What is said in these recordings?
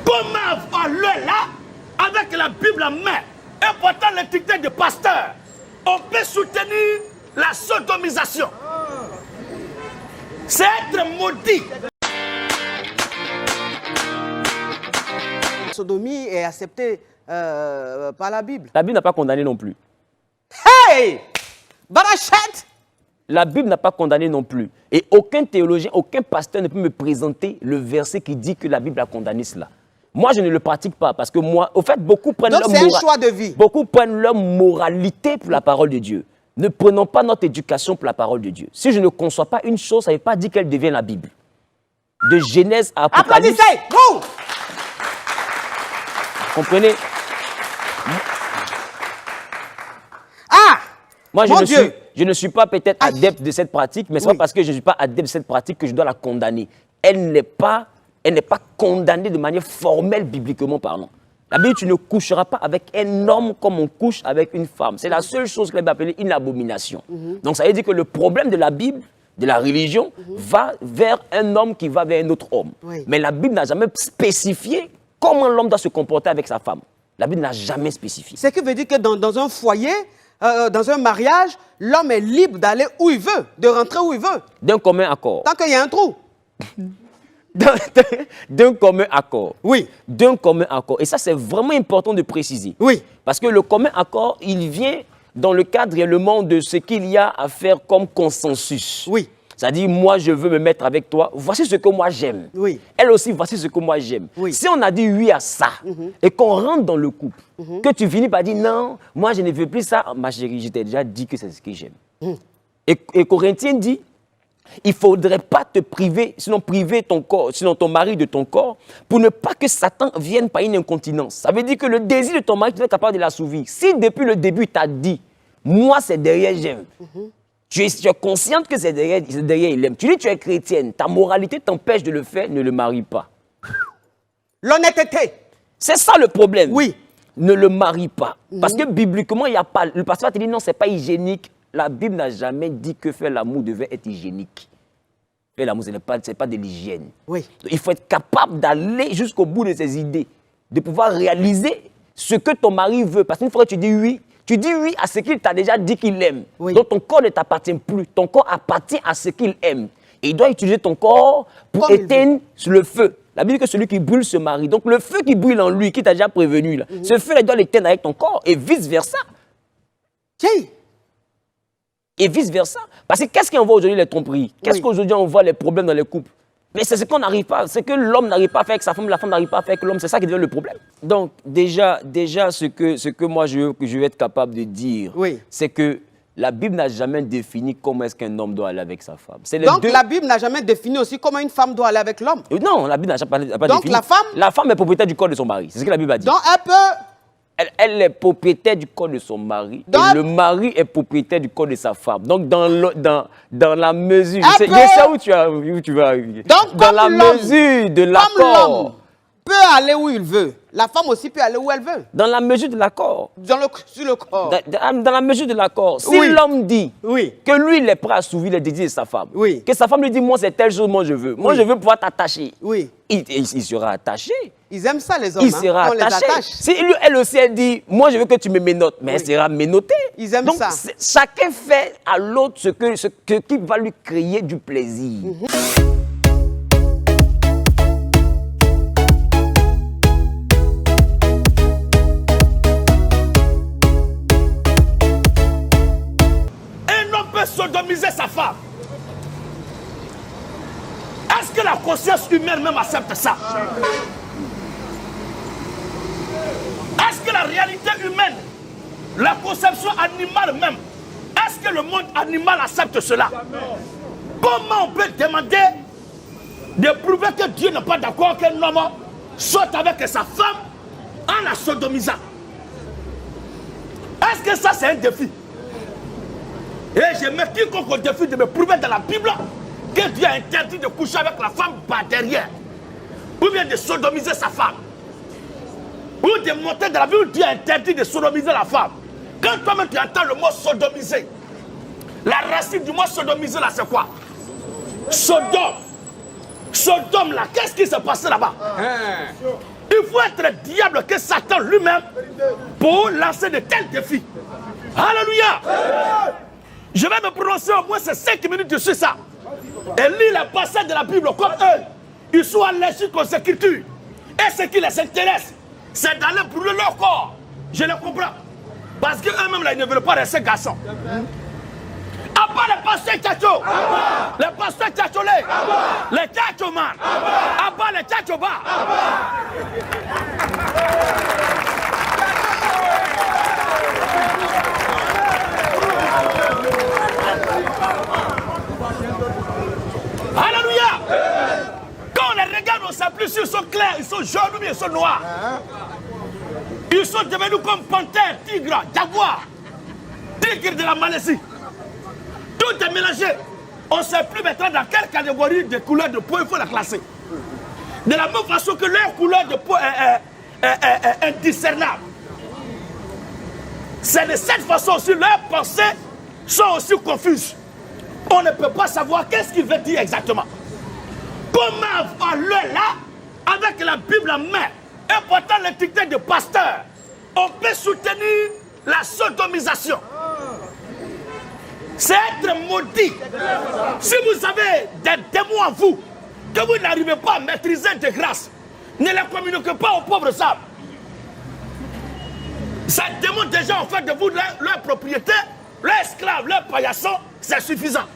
Comment avoir l'heure là, avec la Bible en main, et pourtant l'étiquette de pasteur, on peut soutenir la sodomisation? C'est être maudit. La sodomie est acceptée par la Bible. La Bible n'a pas condamné non plus. Hey! Barachet! La Bible n'a pas condamné non plus. Et aucun théologien, aucun pasteur ne peut me présenter le verset qui dit que la Bible a condamné cela. Moi, je ne le pratique pas parce que moi, au fait, beaucoup prennent choix de vie. Beaucoup prennent leur moralité pour la parole de Dieu. Ne prenons pas notre éducation pour la parole de Dieu. Si je ne conçois pas une chose, ça ne veut pas dire qu'elle devient la Bible. De Genèse à Apocalypse. Applaudissez! Go! Comprenez? Ah! Moi, Mon Dieu! Je ne suis pas peut-être adepte de cette pratique, mais ce n'est pas parce que je ne suis pas adepte de cette pratique que je dois la condamner. Elle n'est pas condamnée de manière formelle, bibliquement parlant. La Bible, tu ne coucheras pas avec un homme comme on couche avec une femme. C'est la seule chose que la Bible appelle une abomination. Donc, ça veut dire que le problème de la Bible, de la religion, va vers un homme qui va vers un autre homme. Oui. Mais la Bible n'a jamais spécifié comment l'homme doit se comporter avec sa femme. La Bible n'a jamais spécifié. Ce qui veut dire que dans un foyer, dans un mariage, l'homme est libre d'aller où il veut, de rentrer où il veut. D'un commun accord. Tant qu'il y a un trou. D'un commun accord. Oui. D'un commun accord. Et ça, c'est vraiment important de préciser. Oui. Parce que le commun accord, il vient dans le cadre réellement de ce qu'il y a à faire comme consensus. Oui. C'est-à-dire, moi, je veux me mettre avec toi. Voici ce que moi, j'aime. Oui. Elle aussi, voici ce que moi, j'aime. Oui. Si on a dit oui à ça, et qu'on rentre dans le couple, que tu finis par dire non, moi, je ne veux plus ça. Ma chérie, je t'ai déjà dit que c'est ce que j'aime. Et Corinthiens dit, il ne faudrait pas te priver, sinon priver ton corps, sinon ton mari de ton corps, pour ne pas que Satan vienne par une incontinence. Ça veut dire que le désir de ton mari, tu es capable de l'assouvir. Si depuis le début, il t'a dit, moi, c'est derrière, j'aime. Tu es consciente que c'est derrière, il aime. Tu dis, tu es chrétienne, ta moralité t'empêche de le faire, ne le marie pas. L'honnêteté. C'est ça le problème. Oui. Ne le marie pas. Parce que bibliquement, il n'y a pas. Le pasteur te dit non, ce n'est pas hygiénique. La Bible n'a jamais dit que faire l'amour devait être hygiénique. Faire l'amour, ce n'est pas de l'hygiène. Oui. Il faut être capable d'aller jusqu'au bout de ses idées, de pouvoir réaliser ce que ton mari veut. Parce qu'une fois que tu dis oui à ce qu'il t'a déjà dit qu'il aime. Oui. Donc ton corps ne t'appartient plus. Ton corps appartient à ce qu'il aime. Et il doit utiliser ton corps pour éteindre le feu. La Bible dit que celui qui brûle se marie. Donc le feu qui brûle en lui, qui t'a déjà prévenu, là, ce feu, il doit l'éteindre avec ton corps et vice-versa. Tiens. Et vice-versa. Parce que qu'est-ce qu'on voit aujourd'hui les tromperies? Qu'est-ce qu'aujourd'hui on voit les problèmes dans les couples? Mais c'est ce qu'on n'arrive pas. C'est que l'homme n'arrive pas à faire avec sa femme, la femme n'arrive pas à faire avec l'homme. C'est ça qui devient le problème. Donc déjà ce que moi je vais être capable de dire, c'est que la Bible n'a jamais défini comment est-ce qu'un homme doit aller avec sa femme. Donc la Bible n'a jamais défini aussi comment une femme doit aller avec l'homme. Non, la Bible n'a pas défini. Donc la femme est propriétaire du corps de son mari. C'est ce que la Bible a dit. Donc elle peut... Elle est propriétaire du corps de son mari. Et le mari est propriétaire du corps de sa femme. Donc, dans la mesure... Je sais où tu vas arriver. Donc, dans la mesure de l'accord... L'homme peut aller où il veut. La femme aussi peut aller où elle veut. Dans la mesure de l'accord. Sur le corps. Dans la mesure de l'accord. Si l'homme dit que lui, il est prêt à assouvir les désirs de sa femme, que sa femme lui dit, moi, c'est telle chose, moi, je veux. Moi, je veux pouvoir t'attacher. Il sera attaché. Ils aiment ça, les hommes. Il sera attaché. Si elle aussi, elle dit, moi, je veux que tu me ménotes, mais elle sera ménotée. Ils aiment ça. Chacun fait à l'autre ce qui va lui créer du plaisir. Sodomiser sa femme. Est-ce que la conscience humaine même accepte ça? Est-ce que la réalité humaine, la conception animale même, est-ce que le monde animal accepte cela? Comment on peut demander de prouver que Dieu n'est pas d'accord qu'un homme sorte avec sa femme en la sodomisant? Est-ce que ça c'est un défi? Et je mets quiconque au défi de me prouver dans la Bible que Dieu a interdit de coucher avec la femme par derrière. Ou bien de sodomiser sa femme. Ou de monter dans la Bible où Dieu a interdit de sodomiser la femme. Quand toi-même tu entends le mot sodomiser, la racine du mot sodomiser là c'est quoi? Sodome. Sodome là, qu'est-ce qui s'est passé là-bas? Il faut être diable que Satan lui-même pour lancer de tels défis. Alléluia. Je vais me prononcer au moins ces 5 minutes sur ça. Et lis les passages de la Bible comme eux. Ils sont allergiques aux Écritures. Et ce qui les intéresse, c'est d'aller brûler leur corps. Je le comprends. Parce qu'eux-mêmes, là, ils ne veulent pas rester garçons. À part les pasteurs tchatcho, les pasteurs tchatcholés, les tchatchoman, à part les tchatchoba. Alléluia. Quand on les regarde, on s'appuie sur, ils sont clairs, ils sont jaunes, ils sont noirs. Ils sont devenus comme panthères, tigres, jaguars, tigres de la Malaisie. Tout est mélangé. On ne sait plus maintenant dans quelle catégorie de couleur de peau il faut la classer. De la même façon que leur couleur de peau est indiscernable. C'est de cette façon aussi, leurs pensées sont aussi confuses. On ne peut pas savoir qu'est-ce qu'il veut dire exactement. Comment avoir l'heure là, avec la Bible en main, et pourtant l'étiquette de pasteur, on peut soutenir la sodomisation. C'est être maudit. Si vous avez des démons en vous, que vous n'arrivez pas à maîtriser de grâce, ne les communiquez pas aux pauvres sables. Ces démons déjà ont fait de vous leur propriété, leur esclave, leur paillasson, c'est suffisant.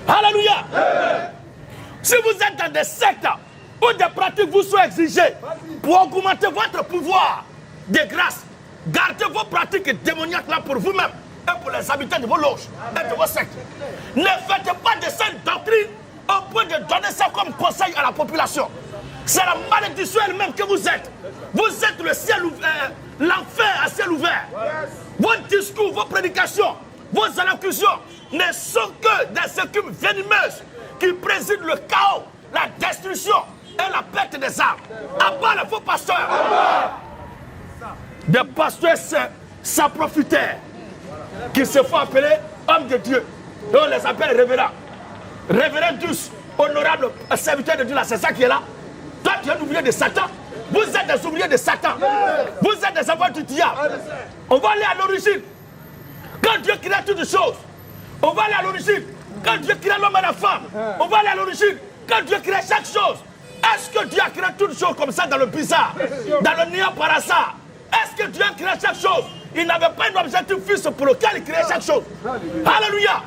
Alléluia. Si vous êtes dans des sectes où des pratiques vous sont exigées pour augmenter votre pouvoir de grâce, gardez vos pratiques démoniaques là pour vous-même et pour les habitants de vos loges et de vos sectes. Ne faites pas de cette doctrine au point de donner ça comme conseil à la population. C'est la malédiction elle-même que vous êtes. Vous êtes le ciel ouvert, l'enfer à ciel ouvert. Vos discours, vos prédications, vos allocutions ne sont que des écumes venimeuses qui président le chaos, la destruction et la perte des âmes. À part les faux pasteurs. Des pasteurs s'approfitèrent qui se font appeler hommes de Dieu. Et on les appelle révérends. Révérend tous, honorable serviteur de Dieu, là, c'est ça qui est là. Toi, tu es un ouvrier de Satan. Vous êtes des ouvriers de Satan. Vous êtes des enfants du diable. On va aller à l'origine. Quand Dieu crée toutes choses, on va aller à l'origine. Quand Dieu crée l'homme et la femme, on va aller à l'origine. Quand Dieu crée chaque chose, est-ce que Dieu a créé toutes choses comme ça dans le bizarre, dans le néant par hasard? Est-ce que Dieu a créé chaque chose? Il n'avait pas un objectif fixe pour lequel il créait chaque chose. Alléluia.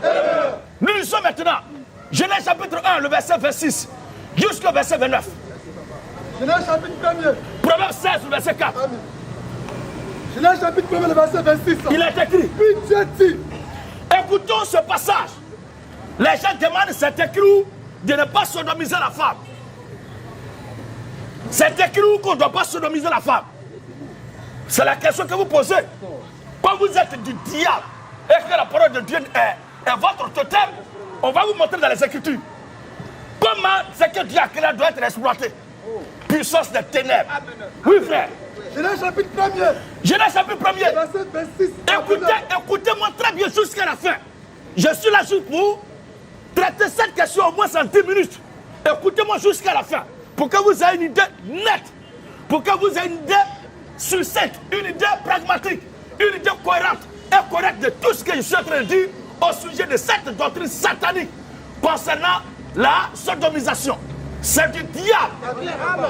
Nous sommes maintenant, Genèse chapitre 1, le verset 26, jusqu'au verset 29. Genèse chapitre 1er. Proverbe 16, le verset 4. Amen. Genèse chapitre 1er, le verset 26. Il est écrit. Puis Dieu dit. Écoutons ce passage. Les gens demandent, c'est écrit de ne pas sodomiser la femme. C'est écrit qu'on ne doit pas sodomiser la femme. C'est la question que vous posez. Quand vous êtes du diable et que la parole de Dieu est votre totem, on va vous montrer dans les Écritures comment ce que Dieu a créé doit être exploité. Puissance des ténèbres. Oui, frère. Genèse chapitre 1er. Genèse chapitre 1er. Verset 26. Écoutez-moi très bien jusqu'à la fin. Je suis là juste pour traiter cette question au moins en 10 minutes. Écoutez-moi jusqu'à la fin. Pour que vous ayez une idée nette. Pour que vous ayez une idée succincte, une idée pragmatique, une idée cohérente et correcte de tout ce que je suis en train de dire au sujet de cette doctrine satanique concernant la sodomisation. C'est du diable.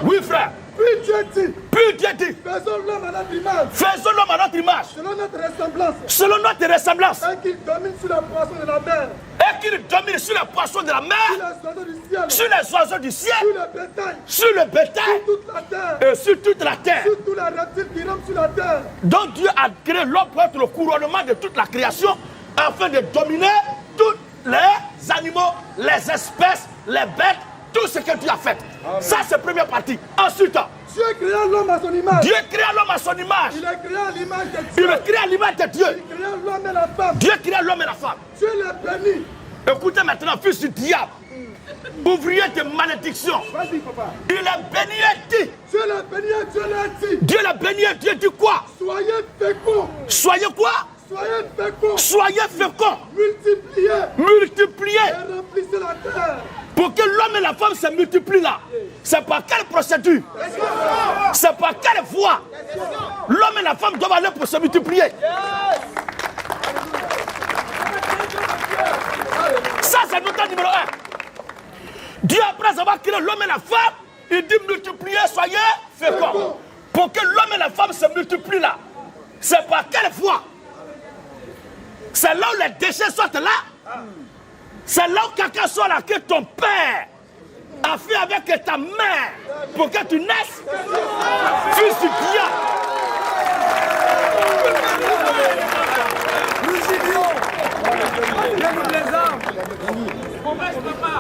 Oui, frère. Puis Dieu dit. Puis Dieu dit. Faisons l'homme à notre image. Faisons l'homme à notre image. Selon notre ressemblance. Selon notre ressemblance. Et qu'il domine sur la poisson de la mer. Et qu'il domine sur les poissons de la mer. Sur les oiseaux du ciel. Sur les oiseaux du ciel. Sur le bétail. Sur le bétail. Sur toute la terre. Et sur toute la terre. Sur tous les reptiles qui rampent sur la terre. Donc Dieu a créé l'homme pour être le couronnement de toute la création afin de dominer tous les animaux, les espèces, les bêtes, tout ce que Dieu a fait. Amen. Ça, c'est la première partie. Ensuite, Dieu créa l'homme à son image. Dieu créa l'homme à son image. Il est créé à l'image de Dieu. Il est créé à l'image de Dieu. Il créa l'homme et la femme. Dieu créa l'homme et la femme. Dieu les bénit. Écoutez maintenant, fils du diable, ouvrier de malédiction. Vas-y, papa. Il est béni et dit. Dieu l'a béni et Dieu l'a dit. Dieu l'a béni et Dieu dit quoi? Soyez féconds. Soyez quoi? Soyez féconds. Soyez féconds. Multipliez. Multipliez. Et remplissez la terre. Pour que l'homme et la femme se multiplient là, c'est par quelle procédure? C'est par quelle voie l'homme et la femme doivent aller pour se multiplier. Ça, c'est notre numéro 1. Dieu, après avoir créé l'homme et la femme, il dit multipliez, soyez féconds. Pour que l'homme et la femme se multiplient là, c'est par quelle voie? C'est là où les déchets sortent là. C'est là où quelqu'un sort là que ton père a fait avec ta mère pour que tu naisses. Fils du diable.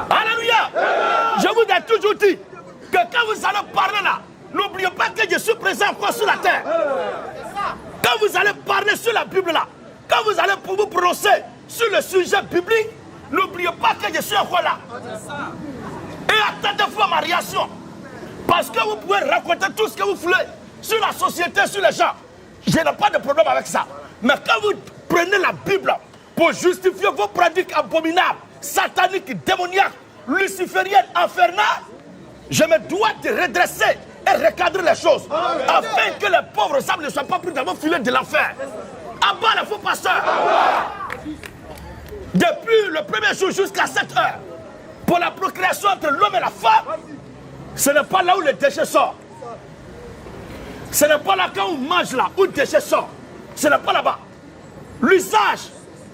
Alléluia. Je vous ai toujours dit que quand vous allez parler là, n'oubliez pas que je suis présent encore sur la terre. Quand vous allez parler sur la Bible là, quand vous allez pour vous prononcer sur le sujet biblique, n'oubliez pas que je suis encore là. Et attendez-vous à ma réaction. Parce que vous pouvez raconter tout ce que vous voulez sur la société, sur les gens. Je n'ai pas de problème avec ça. Mais quand vous prenez la Bible pour justifier vos pratiques abominables, sataniques, démoniaques, lucifériennes, infernales, je me dois de redresser et recadrer les choses afin que les pauvres âmes ne soient pas pris dans vos filets de l'enfer. Abat les faux pasteurs. Depuis le premier jour jusqu'à cette heure, pour la procréation entre l'homme et la femme, ce n'est pas là où les déchets sortent. Ce n'est pas là quand on mange là où les déchets sortent. Ce n'est pas là-bas. L'usage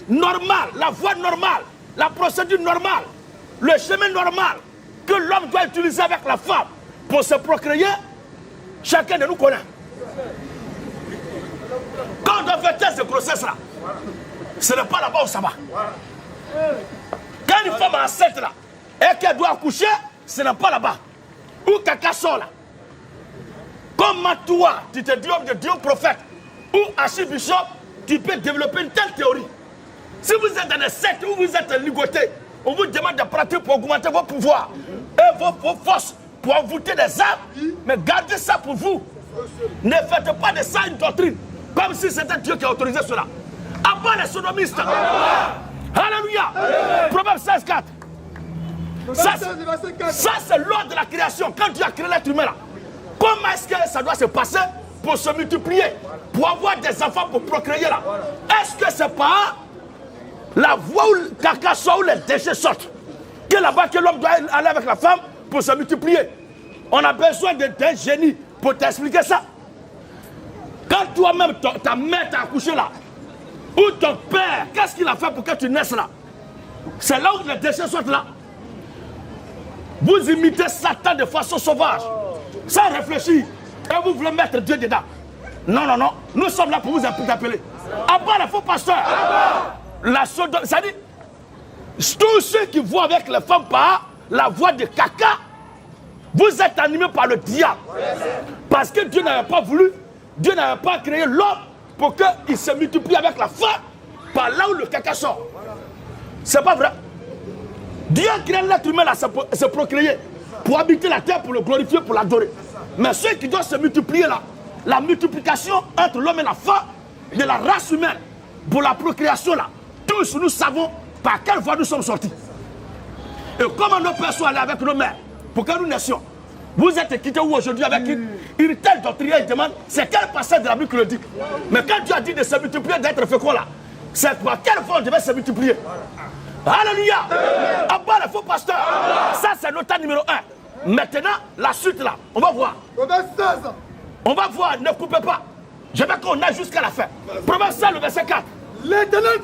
normal, la voie normale, la procédure normale, le chemin normal que l'homme doit utiliser avec la femme pour se procréer, chacun de nous connaît. Quand on doit faire ce process-là, ce n'est pas là-bas où ça va. Quand une femme est enceinte là, et qu'elle doit accoucher, ce n'est pas là-bas. Où quelqu'un sort là. Comment toi, tu te dis homme de Dieu, prophète, ou archibishop, tu peux développer une telle théorie. Si vous êtes dans des sectes où vous êtes ligoté, on vous demande de pratiquer pour augmenter vos pouvoirs et vos forces pour envoûter des âmes, mais gardez ça pour vous. Ne faites pas de ça une doctrine, comme si c'était Dieu qui a autorisé cela. Abat les sodomistes. Alléluia. Proverbe 16:4. Ça c'est l'ordre de la création. Quand Dieu a créé l'être humain là, comment est-ce que ça doit se passer pour se multiplier, pour avoir des enfants, pour procréer là? Est-ce que c'est pas la voie où le caca sort, où les déchets sortent, que là-bas que l'homme doit aller avec la femme pour se multiplier? On a besoin d'un génie pour t'expliquer ça. Quand toi-même, ta mère t'a accouché là, ou ton père, qu'est-ce qu'il a fait pour que tu naisses là? C'est là où les déchets sortent là. Vous imitez Satan de façon sauvage, sans réfléchir, et vous voulez mettre Dieu dedans. Non, non, non, nous sommes là pour vous appeler. Abat les faux pasteurs. La sodomie, ça dit, tous ceux qui voient avec les femmes par la voie de caca, vous êtes animés par le diable. Parce que Dieu n'avait pas voulu, Dieu n'avait pas créé l'homme pour qu'il se multiplie avec la femme par là où le caca sort. C'est pas vrai. Dieu a créé l'être humain à se procréer, pour habiter la terre, pour le glorifier, pour l'adorer. Mais ceux qui doivent se multiplier là, la multiplication entre l'homme et la femme de la race humaine, pour la procréation là, tous nous savons par quelle voie nous sommes sortis. Et comment nos pères sont allés avec nos mères, pour que nous naissions. Vous êtes quittés où aujourd'hui avec une telle doctrine, il demande, c'est quel passage de la Bible qui le dit? Mais quand Dieu a dit de se multiplier, d'être fécond là, c'est par quelle voie on devait se multiplier? Alléluia. Abat les faux pasteurs. Ça c'est notre numéro 1. Maintenant, la suite là, on va voir. On va voir, ne coupez pas. Je veux qu'on aille jusqu'à la fin. Proverbe 16, le verset 4. L'éternel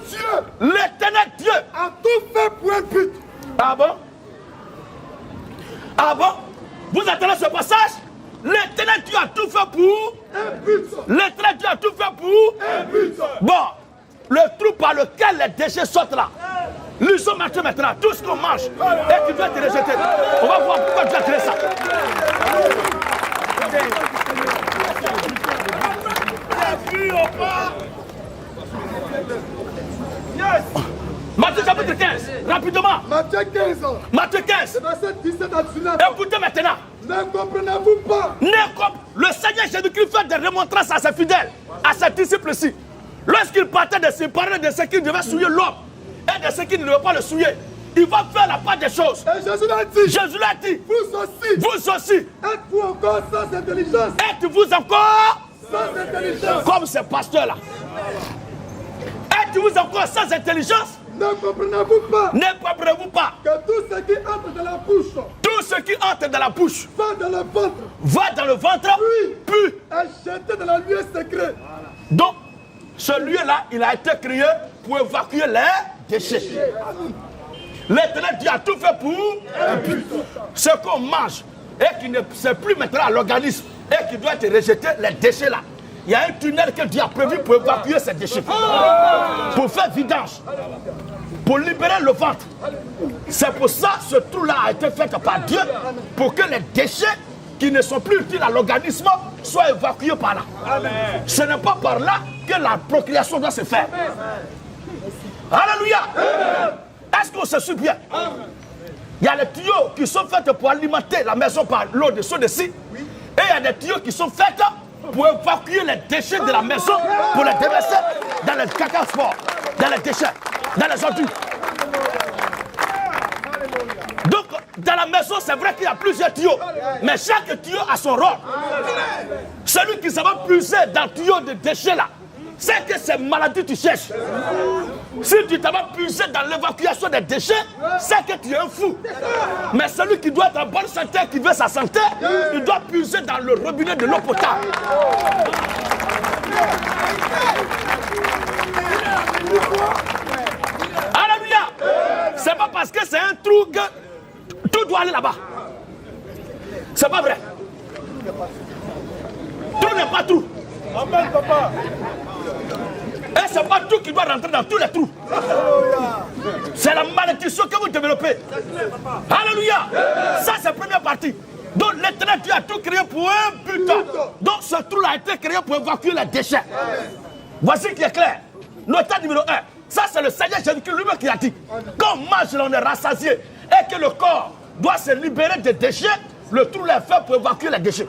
Dieu a tout fait pour un but. Ah bon? Ah bon? Vous attendez ce passage? L'éternel Dieu a tout fait pour un but. L'éternel Dieu a tout fait pour un but. Bon, le trou par lequel les déchets sortent là, nous sommes maintenant, tout ce qu'on mange et qui doit être rejeté. On va voir pourquoi Dieu a créé ça. Matthieu chapitre 15, rapidement. Matthieu 15. Matthieu 15. Verset 17 à 19. Écoutez maintenant. Ne comprenez-vous pas? Le Seigneur Jésus-Christ fait des remontrances à ses fidèles, à ses disciples-ci. Lorsqu'il partait de ses parents, de ce qui devait souiller l'homme et de ce qui ne devait pas le souiller, il va faire la part des choses. Et Jésus l'a dit. Jésus l'a dit. Vous aussi. Êtes-vous encore sans intelligence? Êtes-vous encore Sans intelligence. comme ces pasteurs-là? Êtes-vous encore sans intelligence? Ne comprenez-vous pas Ne comprenez-vous pas que tout ce qui entre dans la bouche tout ce qui entre dans la bouche va dans le ventre, va dans le ventre, puis est jeté dans le lieu secret. donc ce lieu-là, il a été créé pour évacuer les déchets. L'Éternel Dieu a tout fait pour un but. Ce qu'on mange et qui ne sert plus maintenant à l'organisme et qui doit être rejeté, les déchets là. Il y a un tunnel que Dieu a prévu pour évacuer ces déchets. Pour faire vidange. Pour libérer le ventre. C'est pour ça que ce trou-là a été fait par Dieu. Pour que les déchets qui ne sont plus utiles à l'organisme soient évacués par là. Ce n'est pas par là que la procréation doit se faire. Alléluia. Est-ce qu'on se suit bien? Il y a les tuyaux qui sont faits pour alimenter la maison par l'eau de ceux de-ci. Et il y a des tuyaux qui sont faits pour évacuer les déchets de la maison, pour les déverser dans les caca sport, dans les déchets, dans les ordures. Donc, dans la maison, c'est vrai qu'il y a plusieurs tuyaux, mais chaque tuyau a son rôle. Celui qui s'en va puiser dans le tuyau de déchets là, c'est que ces maladies tu cherches. Si tu t'en vas puiser dans l'évacuation des déchets, c'est que tu es un fou. Mais celui qui doit être en bonne santé, qui veut sa santé, il doit puiser dans le robinet de l'eau potable. Alléluia. C'est pas parce que c'est un trou que tout doit aller là-bas. C'est pas vrai. Tout n'est pas trou. Amen, papa. Et c'est pas tout qui doit rentrer dans tous les trous. C'est la malédiction que vous développez. Alléluia. Ça, c'est la première partie. Donc, l'Éternel Dieu a tout créé pour un but. Donc, ce trou-là a été créé pour évacuer les déchets. Voici qui est clair. Notat numéro 1. Ça, c'est le Seigneur Jésus-Christ lui-même qui a dit. Quand on mange, on est rassasié. Et que le corps doit se libérer des déchets, le trou est fait pour évacuer les déchets.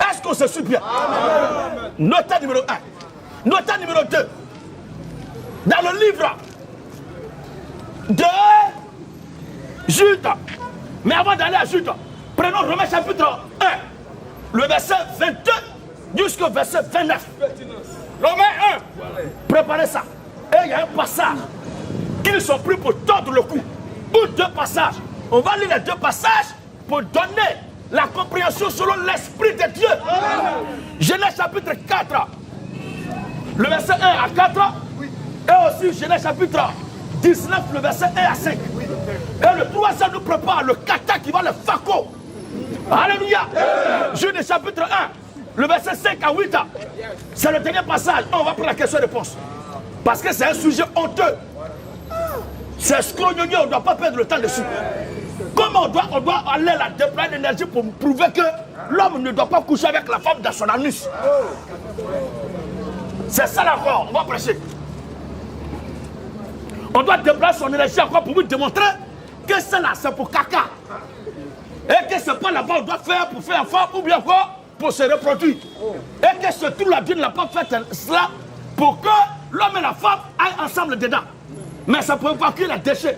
Est-ce qu'on se suit bien? Notat numéro 1. Notat numéro 2. Dans le livre de Jude. Mais avant d'aller à Jude, prenons Romains chapitre 1, le verset 22 jusqu'au verset 29. Romains 1. Préparez ça. Et il y a un passage qu'ils sont pris pour tordre le cou. Ou deux passages. On va lire les deux passages pour donner la compréhension selon l'Esprit de Dieu. Genèse chapitre 4. Le verset 1 à 4, et aussi Genèse chapitre 19, le verset 1 à 5. Et le troisième nous prépare le kata qui va le faco. Alléluia. Genèse chapitre 1, le verset 5 à 8. C'est le dernier passage. On va prendre la question-réponse. Parce que c'est un sujet honteux. C'est scrognonieux, on ne doit pas perdre le temps dessus. Comment on doit aller la déployer l'énergie pour prouver que l'homme ne doit pas coucher avec la femme dans son anus? C'est ça encore, on va prêcher. On doit déployer son énergie encore pour vous démontrer que cela c'est pour caca. Et que ce n'est pas là-bas on doit faire pour faire enfant ou bien quoi pour se reproduire. Et que ce trou-là, Dieu ne l'a pas fait cela pour que l'homme et la femme aillent ensemble dedans. Mais ça peut évacuer les déchets.